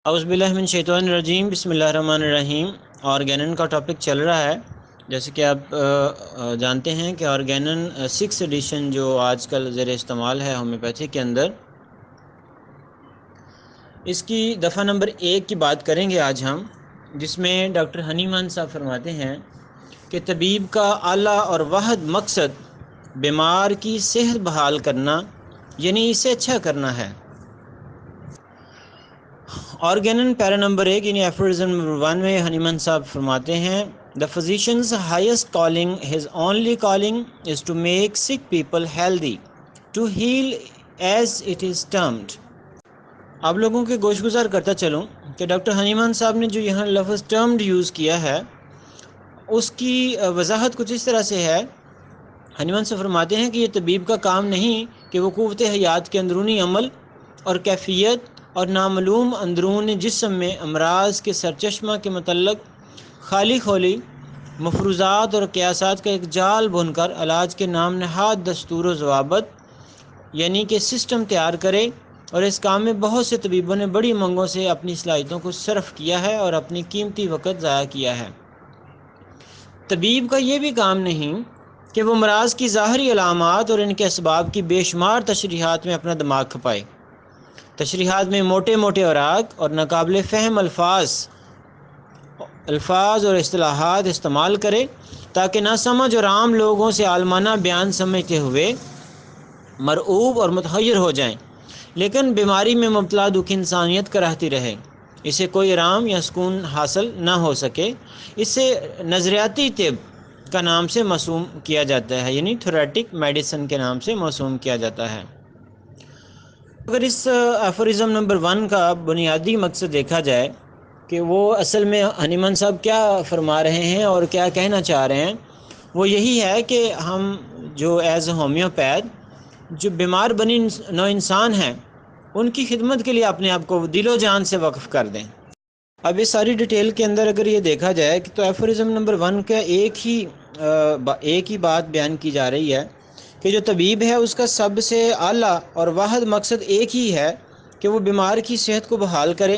اعوذ باللہ من الشیطان الرجیم، بسم اللہ الرحمن الرحیم۔ آرگینن کا ٹاپک چل رہا ہے، جیسے کہ آپ جانتے ہیں کہ آرگینن 6 ایڈیشن جو آج کل زیر استعمال ہے ہومیوپیتھی کے اندر، اس کی دفعہ نمبر 1 کی بات کریں گے آج ہم، جس میں ڈاکٹر ہنیمان صاحب فرماتے ہیں کہ طبیب کا اعلیٰ اور واحد مقصد بیمار کی صحت بحال کرنا، یعنی اسے اچھا کرنا ہے۔ آرگینن پیرا نمبر 1 یعنی ایفورزم نمبر 1 میں ہنیمان صاحب فرماتے ہیں The physician's highest calling, his only calling, is to make sick people healthy, to heal as it is termed۔ آپ لوگوں کے گوش گزار کرتا چلوں کہ ڈاکٹر ہنیمان صاحب نے جو یہاں لفظ ٹرمڈ یوز کیا ہے، اس کی وضاحت کچھ اس طرح سے ہے۔ ہنیمان صاحب فرماتے ہیں کہ یہ طبیب کا کام نہیں کہ وہ قوت حیات کے اندرونی عمل اور کیفیت اور نامعلوم اندرون جسم میں امراض کے سرچشمہ کے متعلق خالی خولی مفروضات اور قیاسات کا ایک جال بن کر علاج کے نام نہاد دستور و ضوابط یعنی کہ سسٹم تیار کرے، اور اس کام میں بہت سے طبیبوں نے بڑی منگوں سے اپنی صلاحیتوں کو صرف کیا ہے اور اپنی قیمتی وقت ضائع کیا ہے۔ طبیب کا یہ بھی کام نہیں کہ وہ امراض کی ظاہری علامات اور ان کے اسباب کی بے شمار تشریحات میں اپنا دماغ کھپائے، تشریحات میں موٹے موٹے اوراق اور ناقابل فہم الفاظ اور اصطلاحات استعمال کرے تاکہ نہ سمجھ اور عام لوگوں سے عالمانہ بیان سمجھتے ہوئے مرعوب اور متحیر ہو جائیں، لیکن بیماری میں مبتلا دکھ انسانیت کراہتی رہے، اسے کوئی آرام یا سکون حاصل نہ ہو سکے۔ اسے نظریاتی طب کا نام سے موسوم کیا جاتا ہے، یعنی تھیوریٹک میڈیسن کے نام سے موسوم کیا جاتا ہے۔ اگر اس ایفورزم نمبر 1 کا بنیادی مقصد دیکھا جائے کہ وہ اصل میں ہنیمان صاحب کیا فرما رہے ہیں اور کیا کہنا چاہ رہے ہیں، وہ یہی ہے کہ ہم جو ایز اے ہومیوپیتھ جو بیمار بنی نو انسان ہیں، ان کی خدمت کے لیے اپنے آپ کو دل و جان سے وقف کر دیں۔ اب اس ساری ڈیٹیل کے اندر اگر یہ دیکھا جائے کہ تو ایفورزم نمبر 1 کا ایک ہی بات بیان کی جا رہی ہے کہ جو طبیب ہے اس کا سب سے اعلیٰ اور واحد مقصد ایک ہی ہے کہ وہ بیمار کی صحت کو بحال کرے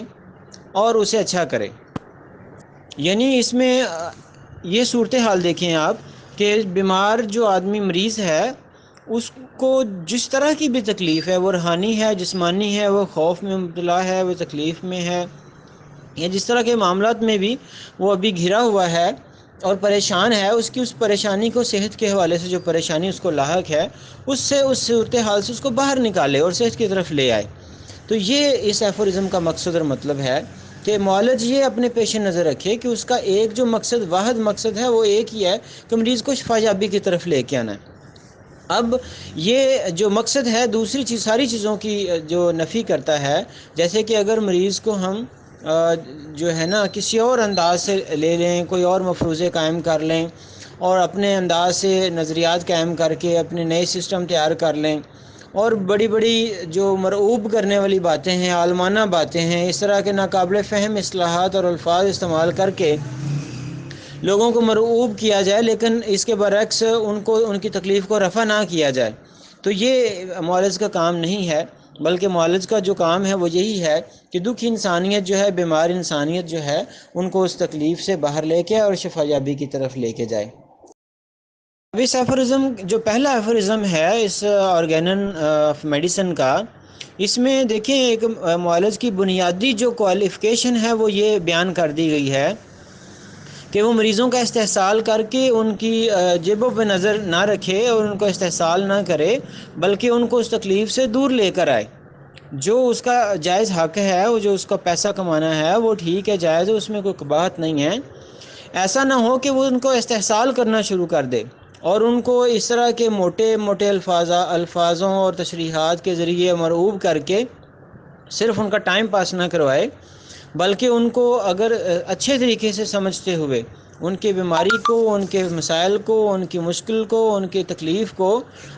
اور اسے اچھا کرے۔ یعنی اس میں یہ صورتحال دیکھیں آپ کہ بیمار جو آدمی مریض ہے، اس کو جس طرح کی بھی تکلیف ہے، وہ روحانی ہے، جسمانی ہے، وہ خوف میں مبتلا ہے، وہ تکلیف میں ہے، یا جس طرح کے معاملات میں بھی وہ ابھی گھرا ہوا ہے اور پریشان ہے، اس پریشانی کو صحت کے حوالے سے جو پریشانی اس کو لاحق ہے، اس صورتحال سے اس کو باہر نکالے اور صحت کی طرف لے آئے۔ تو یہ اس ایفورزم کا مقصد اور مطلب ہے کہ معالج یہ اپنے پیش نظر رکھے کہ اس کا ایک جو مقصد واحد مقصد ہے وہ ایک ہی ہے کہ مریض کو شفا یابی کی طرف لے کے آنا ہے۔ اب یہ جو مقصد ہے دوسری ساری چیزوں کی جو نفی کرتا ہے، جیسے کہ اگر مریض کو ہم جو ہے نا کسی اور انداز سے لے لیں، کوئی اور مفروضے قائم کر لیں اور اپنے انداز سے نظریات قائم کر کے اپنے نئے سسٹم تیار کر لیں، اور بڑی بڑی جو مرعوب کرنے والی باتیں ہیں، عالمانہ باتیں ہیں، اس طرح کے ناقابل فہم اصطلاحات اور الفاظ استعمال کر کے لوگوں کو مرعوب کیا جائے، لیکن اس کے برعکس ان کی تکلیف کو رفع نہ کیا جائے، تو یہ معالج کا کام نہیں ہے، بلکہ معالج کا جو کام ہے وہ یہی ہے کہ دکھ انسانیت جو ہے، بیمار انسانیت جو ہے، ان کو اس تکلیف سے باہر لے کے اور شفا یابی کی طرف لے کے جائے۔ اب اس ایفورزم جو پہلا ایفورزم ہے اس آرگینن آف میڈیسن کا، اس میں دیکھیں ایک معالج کی بنیادی جو کوالیفیکیشن ہے وہ یہ بیان کر دی گئی ہے کہ وہ مریضوں کا استحصال کر کے ان کی جیبوں پہ نظر نہ رکھے اور ان کو استحصال نہ کرے، بلکہ ان کو اس تکلیف سے دور لے کر آئے۔ جو اس کا جائز حق ہے، وہ جو اس کا پیسہ کمانا ہے وہ ٹھیک ہے، جائز ہے، اس میں کوئی قباحت نہیں ہے۔ ایسا نہ ہو کہ وہ ان کو استحصال کرنا شروع کر دے اور ان کو اس طرح کے موٹے موٹے الفاظوں اور تشریحات کے ذریعے مرعوب کر کے صرف ان کا ٹائم پاس نہ کروائے، بلکہ ان کو اگر اچھے طریقے سے سمجھتے ہوئے ان کی بیماری کو، ان کے مسائل کو، ان کی مشکل کو، ان کی تکلیف کو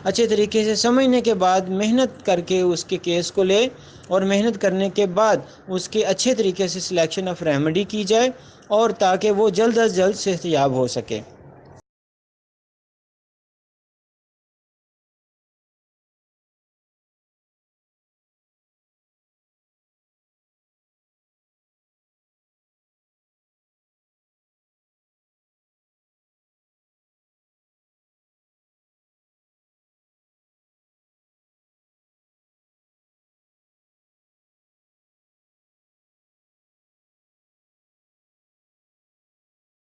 اچھے طریقے سے سمجھنے کے بعد محنت کر کے اس کے کیس کو لے، اور محنت کرنے کے بعد اس کے اچھے طریقے سے سلیکشن آف ریمیڈی کی جائے، اور تاکہ وہ جلد از جلد صحت یاب ہو سکے۔